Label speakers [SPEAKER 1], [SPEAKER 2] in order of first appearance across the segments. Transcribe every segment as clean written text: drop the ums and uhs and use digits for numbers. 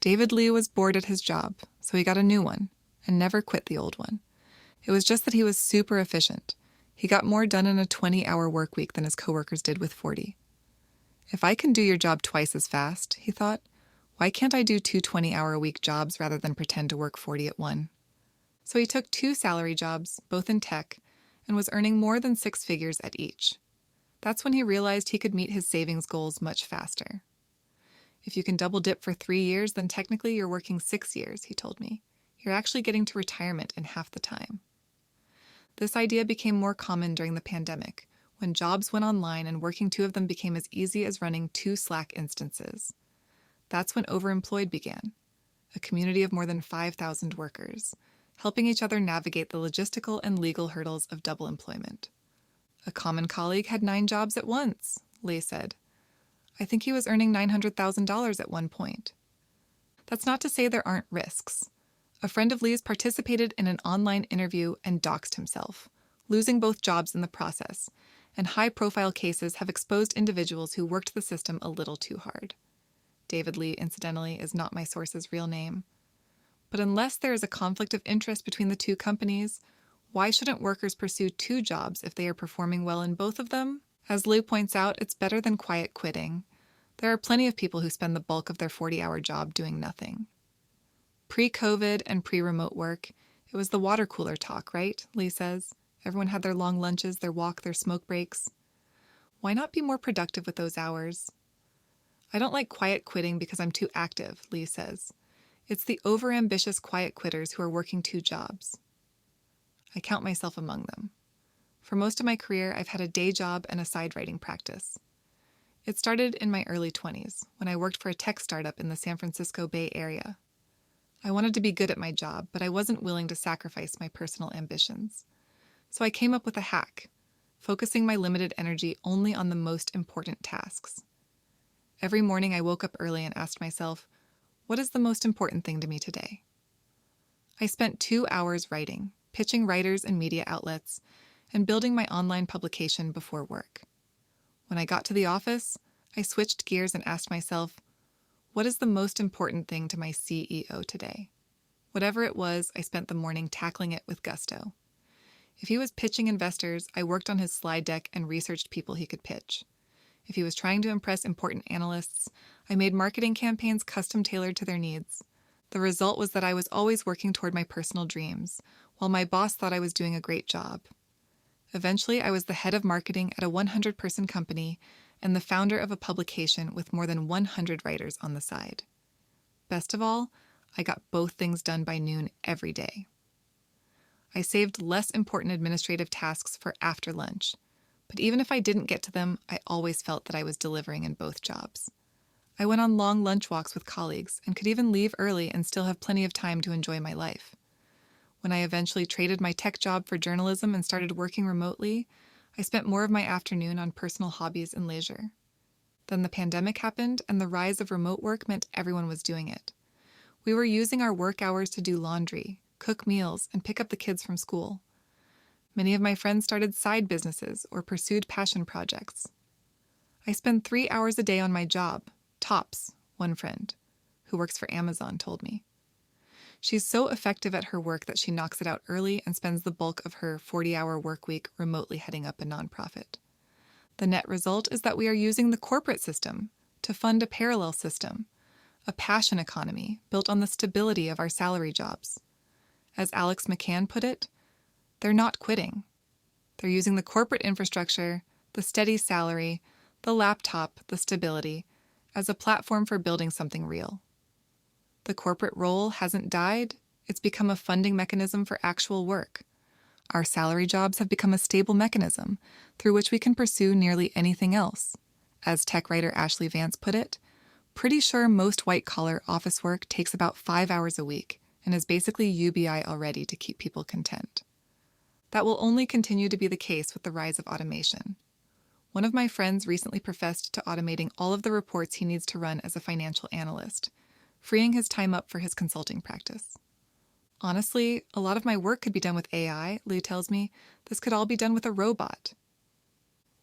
[SPEAKER 1] David Lee was bored at his job, so he got a new one and never quit the old one. It was just that he was super efficient. He got more done in a 20-hour work week than his coworkers did with 40. If I can do your job twice as fast, he thought, why can't I do two 20-hour-a-week jobs rather than pretend to work 40 at one? So he took 2 salary jobs, both in tech, and was earning more than 6 figures at each. That's when he realized he could meet his savings goals much faster. If you can double dip for 3 years, then technically you're working 6 years, he told me. You're actually getting to retirement in half the time. This idea became more common during the pandemic, when jobs went online and working 2 of them became as easy as running 2 Slack instances. That's when Overemployed began, a community of more than 5,000 workers, helping each other navigate the logistical and legal hurdles of double employment. A common colleague had 9 jobs at once, Lee said. I think he was earning $900,000 at one point. That's not to say there aren't risks. A friend of Lee's participated in an online interview and doxed himself, losing both jobs in the process, and high-profile cases have exposed individuals who worked the system a little too hard. David Lee, incidentally, is not my source's real name. But unless there is a conflict of interest between the 2 companies, why shouldn't workers pursue 2 jobs if they are performing well in both of them? As Lee points out, it's better than quiet quitting. There are plenty of people who spend the bulk of their 40-hour job doing nothing. Pre-COVID and pre-remote work, it was the water cooler talk, right? Lee says. Everyone had their long lunches, their walk, their smoke breaks. Why not be more productive with those hours? I don't like quiet quitting because I'm too active, Lee says. It's the overambitious quiet quitters who are working 2 jobs. I count myself among them. For most of my career, I've had a day job and a side writing practice. It started in my early 20s, when I worked for a tech startup in the San Francisco Bay Area. I wanted to be good at my job, but I wasn't willing to sacrifice my personal ambitions. So I came up with a hack, focusing my limited energy only on the most important tasks. Every morning I woke up early and asked myself, what is the most important thing to me today? I spent 2 hours writing, pitching writers and media outlets, and building my online publication before work. When I got to the office, I switched gears and asked myself, what is the most important thing to my CEO today? Whatever it was, I spent the morning tackling it with gusto. If he was pitching investors, I worked on his slide deck and researched people he could pitch. If he was trying to impress important analysts, I made marketing campaigns custom-tailored to their needs. The result was that I was always working toward my personal dreams, while my boss thought I was doing a great job. Eventually, I was the head of marketing at a 100-person company and the founder of a publication with more than 100 writers on the side. Best of all, I got both things done by noon every day. I saved less important administrative tasks for after lunch, but even if I didn't get to them, I always felt that I was delivering in both jobs. I went on long lunch walks with colleagues and could even leave early and still have plenty of time to enjoy my life. When I eventually traded my tech job for journalism and started working remotely, I spent more of my afternoon on personal hobbies and leisure. Then the pandemic happened, and the rise of remote work meant everyone was doing it. We were using our work hours to do laundry, cook meals, and pick up the kids from school. Many of my friends started side businesses or pursued passion projects. I spend 3 hours a day on my job, tops, one friend, who works for Amazon, told me. She's so effective at her work that she knocks it out early and spends the bulk of her 40-hour work week remotely heading up a nonprofit. The net result is that we are using the corporate system to fund a parallel system, a passion economy built on the stability of our salary jobs. As Alex McCann put it, they're not quitting. They're using the corporate infrastructure, the steady salary, the laptop, the stability, as a platform for building something real. The corporate role hasn't died, it's become a funding mechanism for actual work. Our salary jobs have become a stable mechanism through which we can pursue nearly anything else. As tech writer Ashley Vance put it, pretty sure most white-collar office work takes about 5 hours a week and is basically UBI already to keep people content. That will only continue to be the case with the rise of automation. One of my friends recently professed to automating all of the reports he needs to run as a financial analyst, freeing his time up for his consulting practice. Honestly, a lot of my work could be done with AI, Lou tells me. This could all be done with a robot.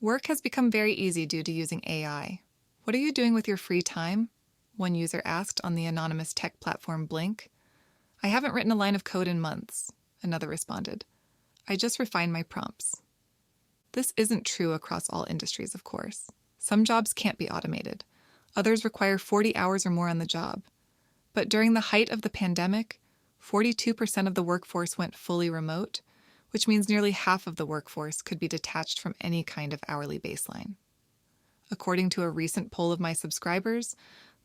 [SPEAKER 1] Work has become very easy due to using AI. What are you doing with your free time? one user asked on the anonymous tech platform Blink. I haven't written a line of code in months, another responded. I just refined my prompts. This isn't true across all industries, of course. Some jobs can't be automated. Others require 40 hours or more on the job. But during the height of the pandemic, 42% of the workforce went fully remote, which means nearly half of the workforce could be detached from any kind of hourly baseline. According to a recent poll of my subscribers,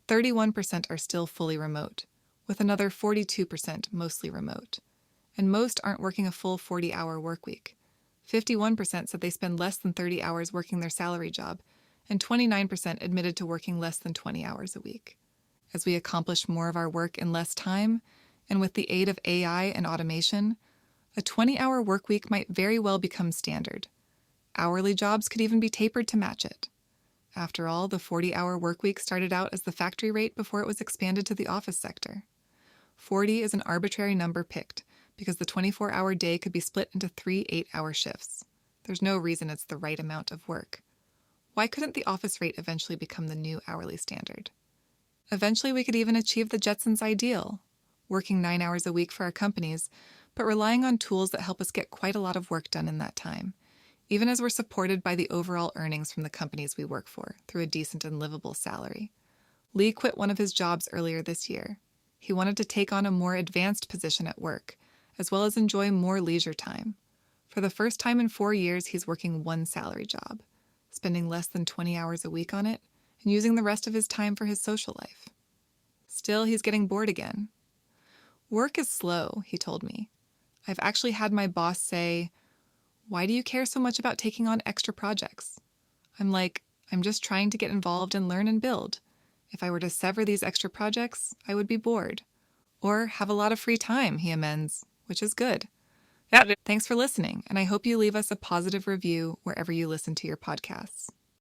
[SPEAKER 1] 31% are still fully remote, with another 42% mostly remote. And most aren't working a full 40-hour workweek. 51% said they spend less than 30 hours working their salary job, and 29% admitted to working less than 20 hours a week. As we accomplish more of our work in less time, and with the aid of AI and automation, a 20-hour workweek might very well become standard. Hourly jobs could even be tapered to match it. After all, the 40-hour workweek started out as the factory rate before it was expanded to the office sector. 40 is an arbitrary number picked because the 24-hour day could be split into 3 8-hour shifts. There's no reason it's the right amount of work. Why couldn't the office rate eventually become the new hourly standard? Eventually, we could even achieve the Jetsons' ideal, working 9 hours a week for our companies, but relying on tools that help us get quite a lot of work done in that time, even as we're supported by the overall earnings from the companies we work for through a decent and livable salary. Lee quit one of his jobs earlier this year. He wanted to take on a more advanced position at work, as well as enjoy more leisure time. For the first time in 4 years, he's working one salary job, spending less than 20 hours a week on it, and using the rest of his time for his social life. Still, he's getting bored again. Work is slow, he told me. I've actually had my boss say, "Why do you care so much about taking on extra projects?" I'm like, I'm just trying to get involved and learn and build. If I were to sever these extra projects, I would be bored. Or have a lot of free time, he amends, which is good. Thanks for listening, and I hope you leave us a positive review wherever you listen to your podcasts.